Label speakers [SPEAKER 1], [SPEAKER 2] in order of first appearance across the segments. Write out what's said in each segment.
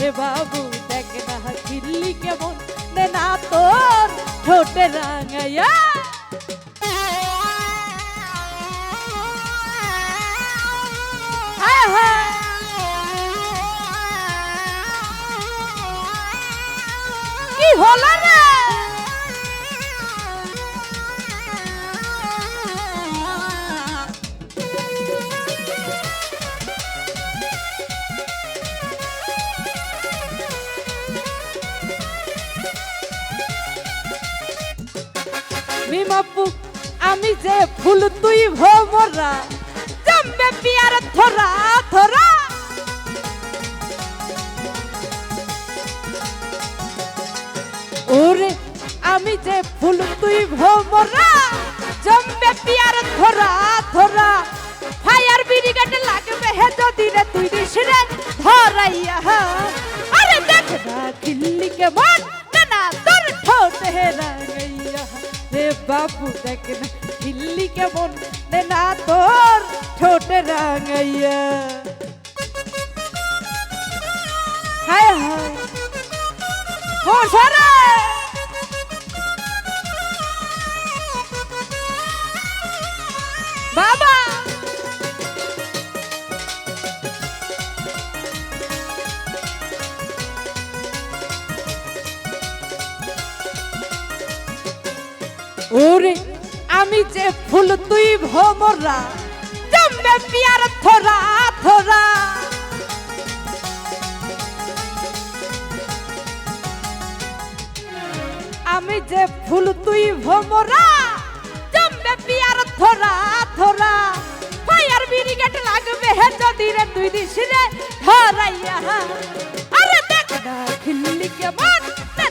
[SPEAKER 1] এ বাবু দেখ না খিল্লি কেমন না তোর ঠোঁটে রাঙাইয়া হায় হায় কি হলো রে মিমাপু আমি যে ফুল তুই ভোমরা জম্বে পিয়ার থরা থরা ওরে আমি যে ফুল তুই ভোমরা জম্বে পিয়ার থরা থরা ফায়ার ব্রিগেড লাগবে হে যদি রে তুই দিস রে ধরাইয়া আরে দেখ না খিল্লি কেমন না তোর ঠোঁট হে রাঙাইয়া রে বাবু দেখ না খিল্লি কেমন না তোর ঠোঁট রাঙাইয়া হায় হায় হোসারে বাবা ওরে আমি যে ফুল তুই ভোমরা জম্বে পিয়ার থরা থরা আমি যে ফুল তুই ভোমরা জম্বে পিয়ার থরা থরা ফায়ার ব্রিগেড লাগবে হে যদি রে তুই দিস রে ধরাইয়া আরে দেখ না খিল্লি কেমন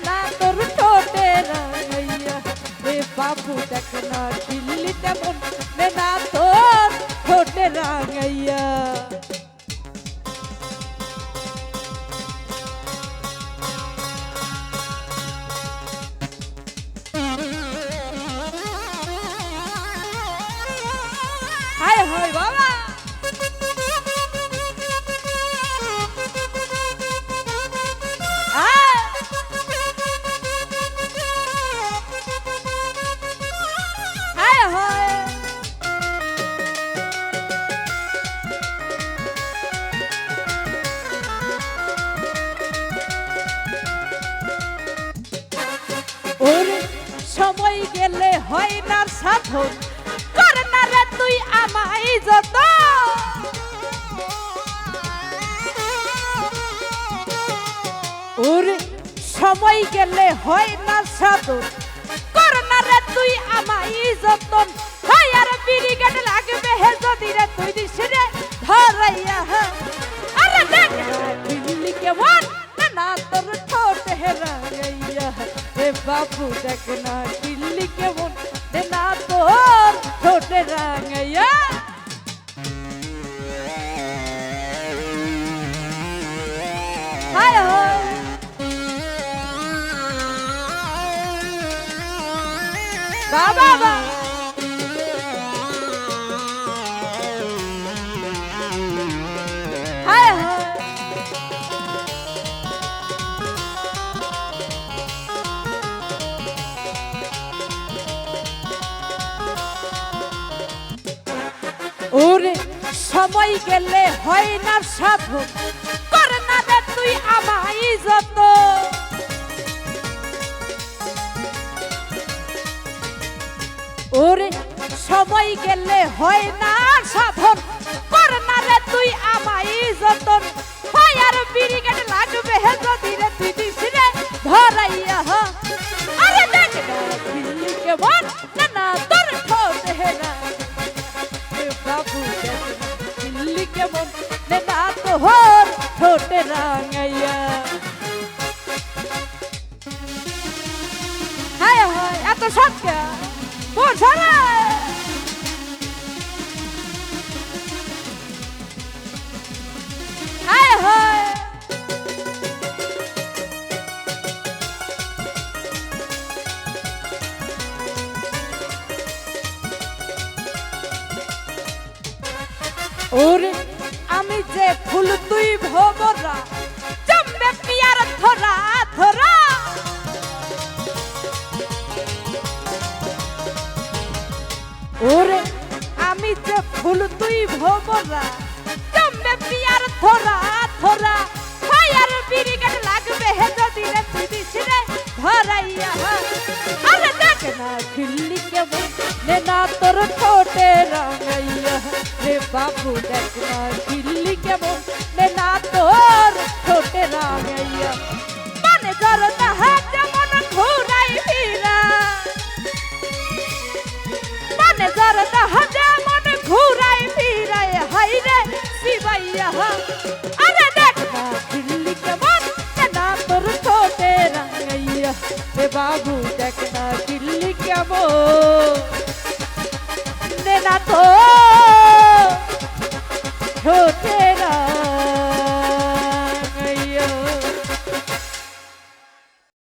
[SPEAKER 1] না তোর ঠোঁটে রাঙাইয়া রে বাবু দেখ না খিল্লি কেমন না তোর ঠোঁটে রাঙাইয়া হায় হায় বাবা হায় হায় ওরে সময় গেলে হয় না সাধন কর না রে তুই আমায় যত ওরে সময় গেলে হয় না সাধন কর না রে তুই আমায় যতন ফায়ার ব্রিগেড লাগবে হে যদি রে তুই দিস রে ধরাইয়া আরে দেখ খিল্লি কেমন না তোর ঠোঁট হে রাঙাইয়া রে বাবু দেখ না খিল্লি কেমন না তোর ঠোঁট রাঙাইয়া হায় হায় বাবা বাবা হায় হায় ওরে সময় গেলে হয় না সাধন কর না রে তুই আমায় যত ওরে সময় গেলে হয় না সাধন কর না রে তুই আমায় যতন ফায়ার ব্রিগেড লাগবে হে যদি রে তুই দিস রে ধরাইয়া আরে দেখ না খিল্লি কেমন না তোর ঠোঁট হে বাবু দেখ না খিল্লি কেমন না তোর ঠোঁট রাঙাইয়া হায় হায় এত সত্য বোঝারে হায় হায় ওরে আমি যে ফুল তুই ভোমরা জম্বে তোর ঠোঁটে রাঙাইয়া রে বাবু দেখ না ঝিল্লি কেমন নে না তোর ঠোঁটে রাঙাইয়া মানে জরদা হাত যেমন ঘুরাই ফিরা মানে জরদা হাত যেমন ঘুরাই ফিরাই হাই রে শিবাইয়া আরে দেখ না ঝিল্লি কেমন নে না তোর ঠোঁটে রাঙাইয়া রে বাবু দেখ না ঝিল্লি কেমন নে না তোর